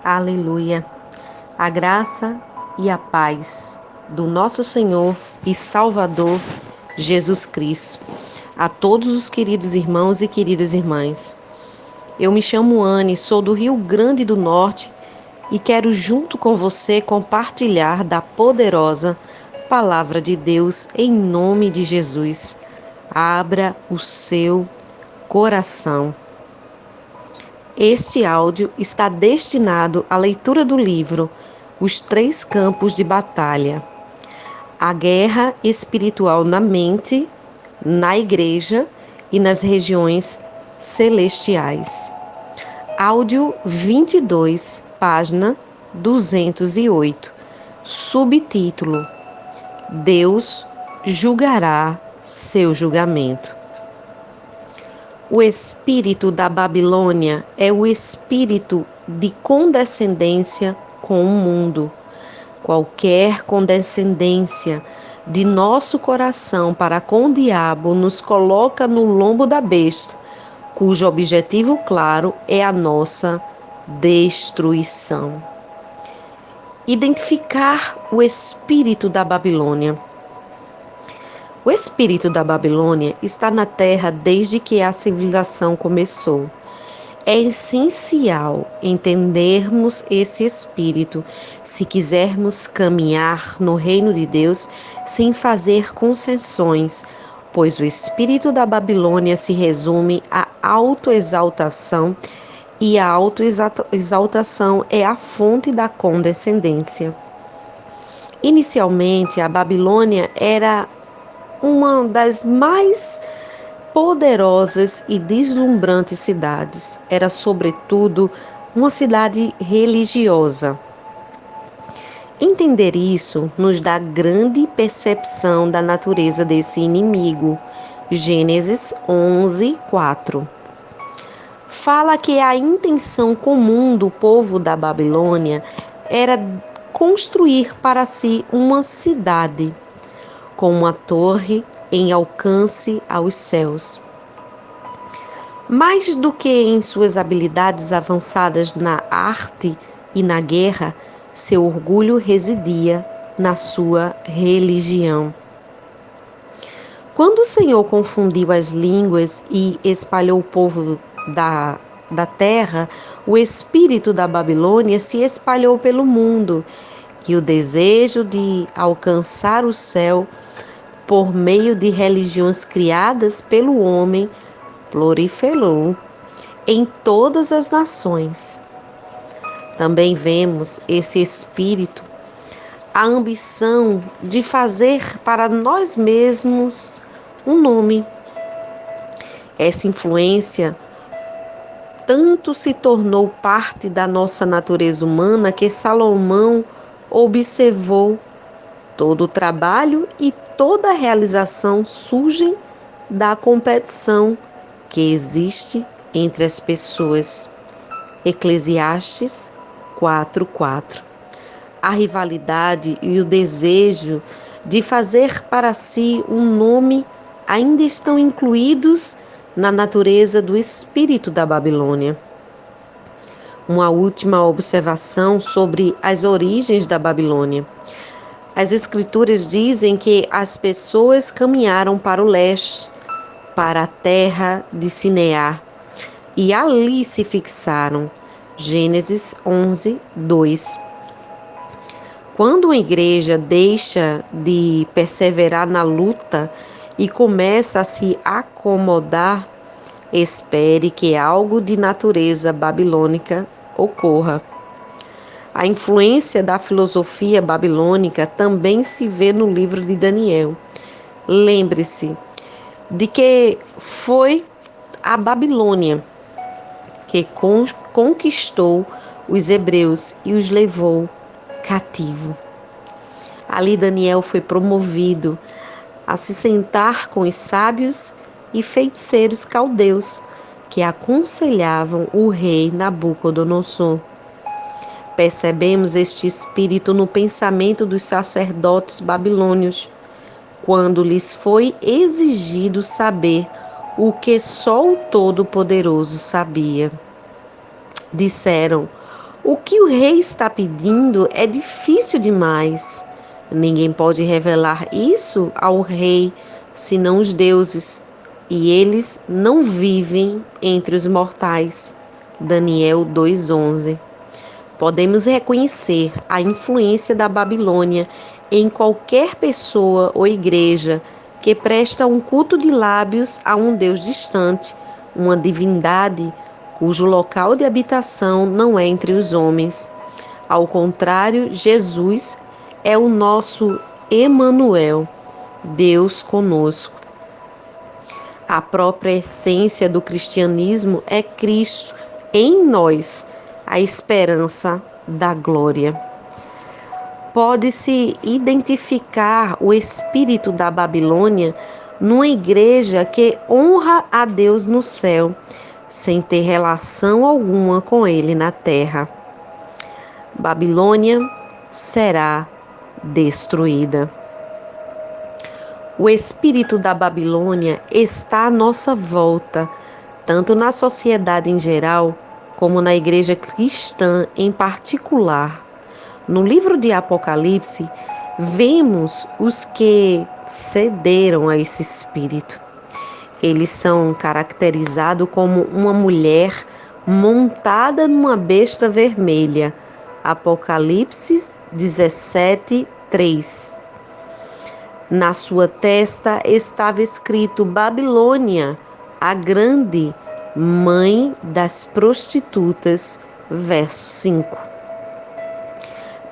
Aleluia. A graça e a paz do nosso Senhor e Salvador Jesus Cristo. A todos os queridos irmãos e queridas irmãs. Eu me chamo Anne, sou do Rio Grande do Norte e quero junto com você compartilhar da poderosa Palavra de Deus em nome de Jesus. Abra o seu coração. Este áudio está destinado à leitura do livro Os Três Campos de Batalha. A guerra espiritual na mente, na igreja e nas regiões celestiais. Áudio 22, página 208. Subtítulo: Deus julgará seu julgamento. O espírito da Babilônia é o espírito de condescendência com o mundo. Qualquer condescendência de nosso coração para com o diabo nos coloca no lombo da besta, cujo objetivo claro é a nossa destruição. Identificar o espírito da Babilônia. O espírito da Babilônia está na Terra desde que a civilização começou. É essencial entendermos esse espírito se quisermos caminhar no reino de Deus sem fazer concessões, pois o espírito da Babilônia se resume à autoexaltação e a autoexaltação é a fonte da condescendência. Inicialmente, a Babilônia era uma das mais poderosas e deslumbrantes cidades. Era, sobretudo, uma cidade religiosa. Entender isso nos dá grande percepção da natureza desse inimigo. Gênesis 11, 4. Fala que a intenção comum do povo da Babilônia era construir para si uma cidade com uma torre em alcance aos céus. Mais do que em suas habilidades avançadas na arte e na guerra, seu orgulho residia na sua religião. Quando o Senhor confundiu as línguas e espalhou o povo da terra, o espírito da Babilônia se espalhou pelo mundo e o desejo de alcançar o céu por meio de religiões criadas pelo homem proliferou em todas as nações. Também vemos esse espírito, a ambição de fazer para nós mesmos um nome. Essa influência tanto se tornou parte da nossa natureza humana que Salomão observou: todo o trabalho e toda a realização surgem da competição que existe entre as pessoas. Eclesiastes 4:4. A rivalidade e o desejo de fazer para si um nome ainda estão incluídos na natureza do espírito da Babilônia. Uma última observação sobre as origens da Babilônia. As Escrituras dizem que as pessoas caminharam para o leste, para a terra de Sinear, e ali se fixaram. Gênesis 11, 2. Quando uma igreja deixa de perseverar na luta e começa a se acomodar, espere que algo de natureza babilônica ocorra. A influência da filosofia babilônica também se vê no livro de Daniel. Lembre-se de que foi a Babilônia que conquistou os hebreus e os levou cativo. Ali Daniel foi promovido a se sentar com os sábios e feiticeiros caldeus que aconselhavam o rei Nabucodonosor. Percebemos este espírito no pensamento dos sacerdotes babilônios, quando lhes foi exigido saber o que só o Todo-Poderoso sabia. Disseram: O que o rei está pedindo é difícil demais. Ninguém pode revelar isso ao rei, senão os deuses, e eles não vivem entre os mortais. Daniel 2:11. Podemos reconhecer a influência da Babilônia em qualquer pessoa ou igreja que presta um culto de lábios a um Deus distante, uma divindade cujo local de habitação não é entre os homens. Ao contrário, Jesus é o nosso Emanuel, Deus conosco. A própria essência do cristianismo é Cristo em nós, a esperança da glória. Pode-se identificar o espírito da Babilônia numa igreja que honra a Deus no céu, sem ter relação alguma com ele na terra. Babilônia será destruída. O espírito da Babilônia está à nossa volta, tanto na sociedade em geral, como na igreja cristã em particular. No livro de Apocalipse, vemos os que cederam a esse espírito. Eles são caracterizados como uma mulher montada numa besta vermelha. Apocalipse 17:3. Na sua testa estava escrito Babilônia, a grande, mãe das prostitutas. Verso 5.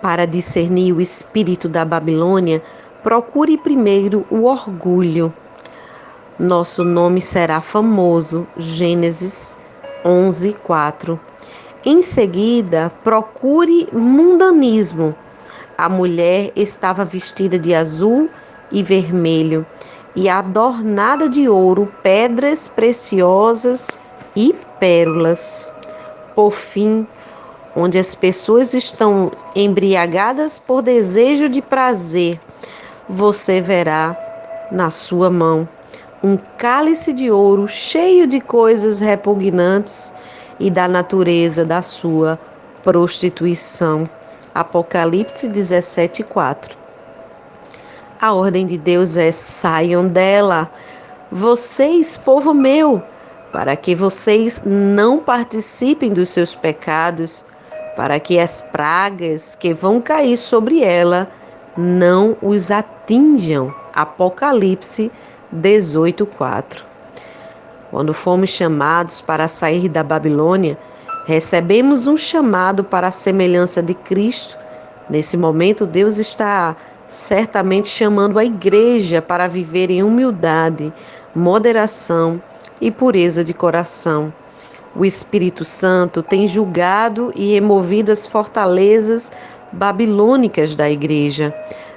Para discernir o espírito da Babilônia, procure primeiro o orgulho. Nosso nome será famoso. Gênesis 11:4. Em seguida, procure mundanismo. A mulher estava vestida de azul e vermelho e adornada de ouro, pedras preciosas e pérolas. Por fim, onde as pessoas estão embriagadas por desejo de prazer, você verá na sua mão um cálice de ouro cheio de coisas repugnantes e da natureza da sua prostituição. Apocalipse 17:4. A ordem de Deus é: saiam dela, vocês, povo meu, para que vocês não participem dos seus pecados, para que as pragas que vão cair sobre ela não os atinjam. Apocalipse 18:4. Quando fomos chamados para sair da Babilônia, recebemos um chamado para a semelhança de Cristo. Nesse momento, Deus está certamente chamando a igreja para viver em humildade, moderação e pureza de coração. O Espírito Santo tem julgado e removido as fortalezas babilônicas da igreja.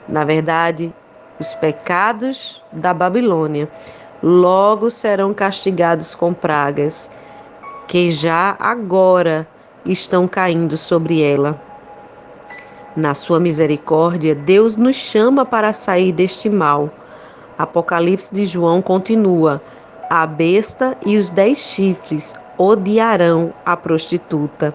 Na verdade, os pecados da Babilônia logo serão castigados com pragas, que já agora estão caindo sobre ela. Na sua misericórdia, Deus nos chama para sair deste mal. Apocalipse de João continua: a besta e os 10 chifres odiarão a prostituta.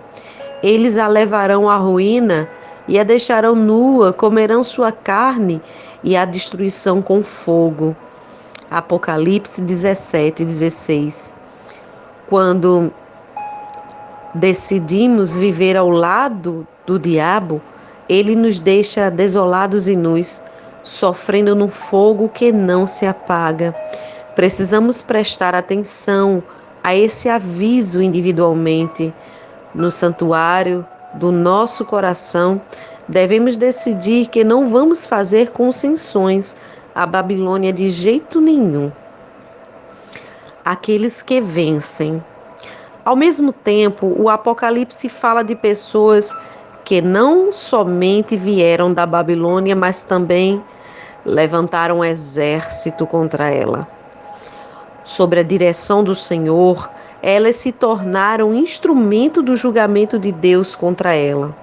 Eles a levarão à ruína e a deixarão nua, comerão sua carne e a destruição com fogo. Apocalipse 17:16. Quando decidimos viver ao lado do diabo, ele nos deixa desolados e nus, sofrendo no fogo que não se apaga. Precisamos prestar atenção a esse aviso individualmente. No santuário do nosso coração, devemos decidir que não vamos fazer concessões à Babilônia de jeito nenhum. Aqueles que vencem. Ao mesmo tempo, o Apocalipse fala de pessoas que não somente vieram da Babilônia, mas também levantaram um exército contra ela. Sob a direção do Senhor, elas se tornaram instrumento do julgamento de Deus contra ela.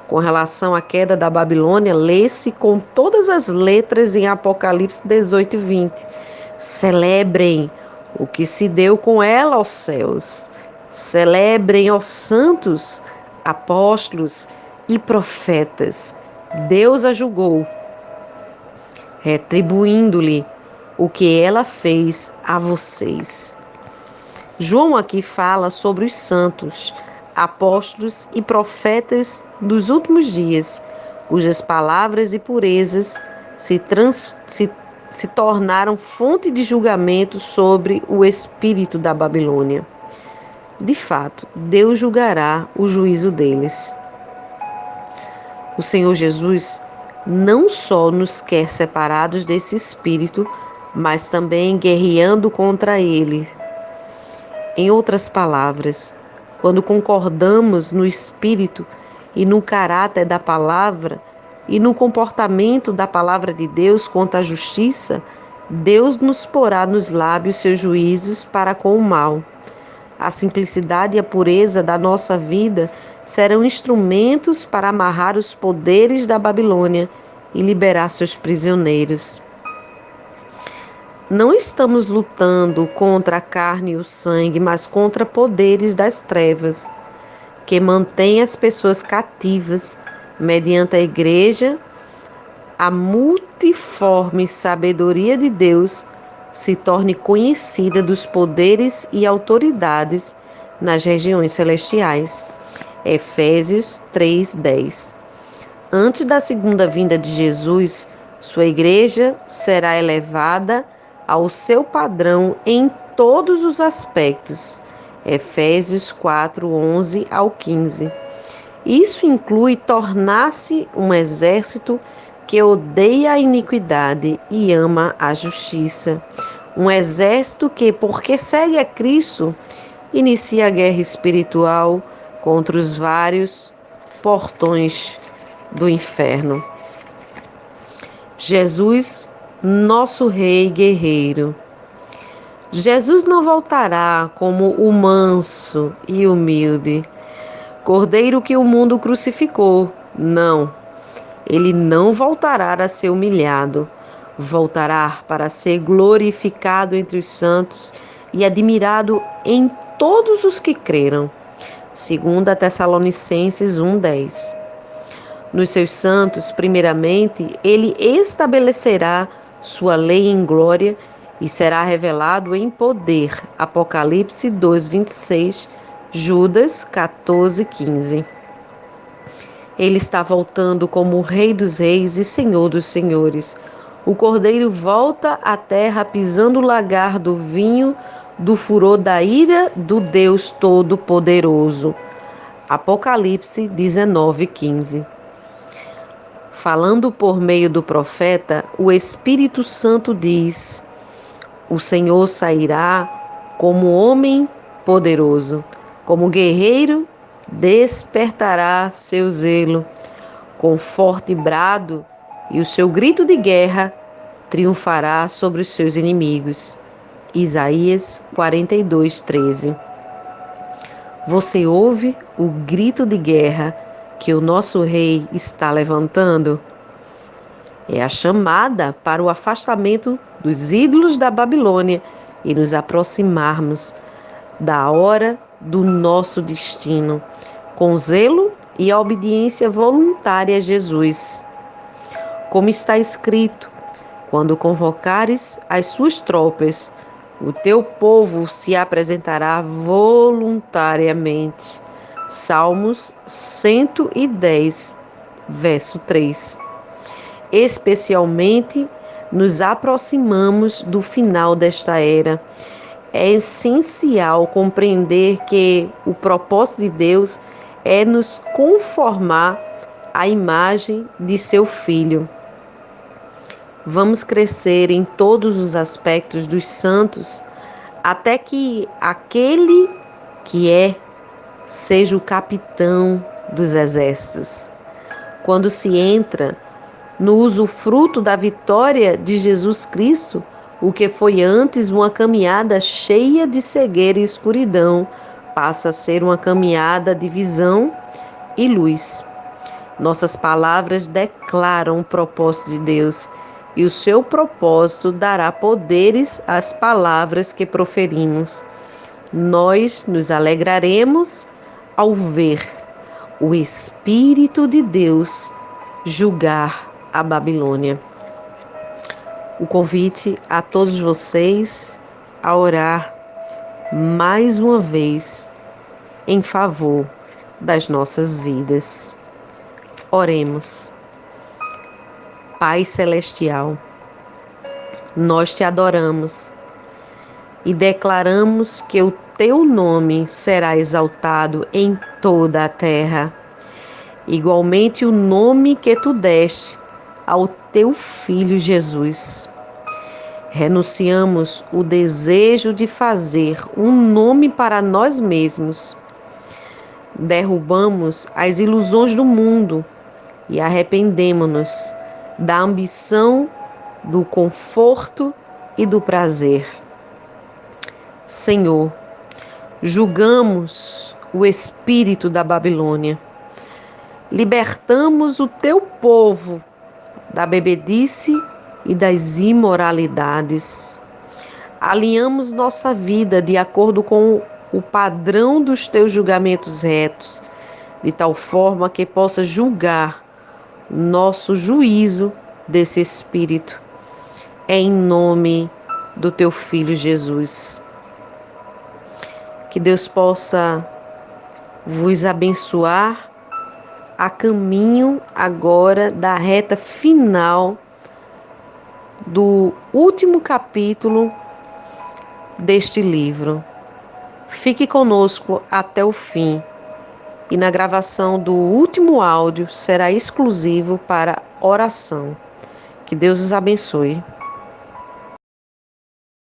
Com relação à queda da Babilônia, lê-se com todas as letras em Apocalipse 18:20. Celebrem o que se deu com ela aos céus. Celebrem, ó santos, apóstolos e profetas. Deus a julgou, retribuindo-lhe o que ela fez a vocês. João aqui fala sobre os santos, apóstolos e profetas dos últimos dias, cujas palavras e purezas se tornaram fonte de julgamento sobre o espírito da Babilônia. De fato, Deus julgará o juízo deles. O Senhor Jesus não só nos quer separados desse espírito, mas também guerreando contra ele. Em outras palavras, quando concordamos no espírito e no caráter da palavra e no comportamento da palavra de Deus quanto à justiça, Deus nos porá nos lábios seus juízos para com o mal. A simplicidade e a pureza da nossa vida serão instrumentos para amarrar os poderes da Babilônia e liberar seus prisioneiros. Não estamos lutando contra a carne e o sangue, mas contra poderes das trevas, que mantêm as pessoas cativas mediante a igreja. A multiforme sabedoria de Deus se torne conhecida dos poderes e autoridades nas regiões celestiais. Efésios 3:10. Antes da segunda vinda de Jesus, sua igreja será elevada ao seu padrão em todos os aspectos. Efésios 4:11 ao 15. Isso inclui tornar-se um exército que odeia a iniquidade e ama a justiça. Um exército que, porque segue a Cristo, inicia a guerra espiritual contra os vários portões do inferno. Jesus, nosso Rei guerreiro. Jesus não voltará como o manso e humilde Cordeiro que o mundo crucificou. Não, ele não voltará a ser humilhado. Voltará para ser glorificado entre os santos e admirado em todos os que creram. 2 Tessalonicenses 1:10. Nos seus santos, primeiramente, ele estabelecerá sua lei em glória e será revelado em poder. Apocalipse 2:26, Judas 14:15. Ele está voltando como o Rei dos Reis e Senhor dos Senhores. O Cordeiro volta à terra pisando o lagar do vinho do furor da ira do Deus Todo-Poderoso. Apocalipse 19:15. Falando por meio do profeta, o Espírito Santo diz: o Senhor sairá como homem poderoso, como guerreiro despertará seu zelo, com forte brado, e o seu grito de guerra triunfará sobre os seus inimigos. Isaías 42:13. Você ouve o grito de guerra que o nosso rei está levantando? É a chamada para o afastamento dos ídolos da Babilônia e nos aproximarmos da hora do nosso destino, com zelo e a obediência voluntária a Jesus. Como está escrito: quando convocares as suas tropas, o teu povo se apresentará voluntariamente. Salmos 110, verso 3. Especialmente nos aproximamos do final desta era. É essencial compreender que o propósito de Deus é nos conformar à imagem de seu Filho. Vamos crescer em todos os aspectos dos santos, até que aquele que seja o capitão dos exércitos. Quando se entra no usufruto da vitória de Jesus Cristo, o que foi antes uma caminhada cheia de cegueira e escuridão passa a ser uma caminhada de visão e luz. Nossas palavras declaram o propósito de Deus, e o seu propósito dará poderes às palavras que proferimos. Nós nos alegraremos ao ver o Espírito de Deus julgar a Babilônia. O convite a todos vocês a orar mais uma vez em favor das nossas vidas. Oremos. Pai Celestial, nós te adoramos e declaramos que o teu nome será exaltado em toda a terra. Igualmente o nome que tu deste ao teu Filho Jesus. Renunciamos o desejo de fazer um nome para nós mesmos. Derrubamos as ilusões do mundo e arrependemo-nos da ambição, do conforto e do prazer. Senhor, julgamos o espírito da Babilônia. Libertamos o teu povo da bebedice e das imoralidades. Alinhamos nossa vida de acordo com o padrão dos teus julgamentos retos, de tal forma que possa julgar nosso juízo desse espírito. Em nome do teu Filho Jesus. Que Deus possa vos abençoar a caminho agora da reta final do último capítulo deste livro. Fique conosco até o fim e na gravação do último áudio será exclusivo para oração. Que Deus os abençoe.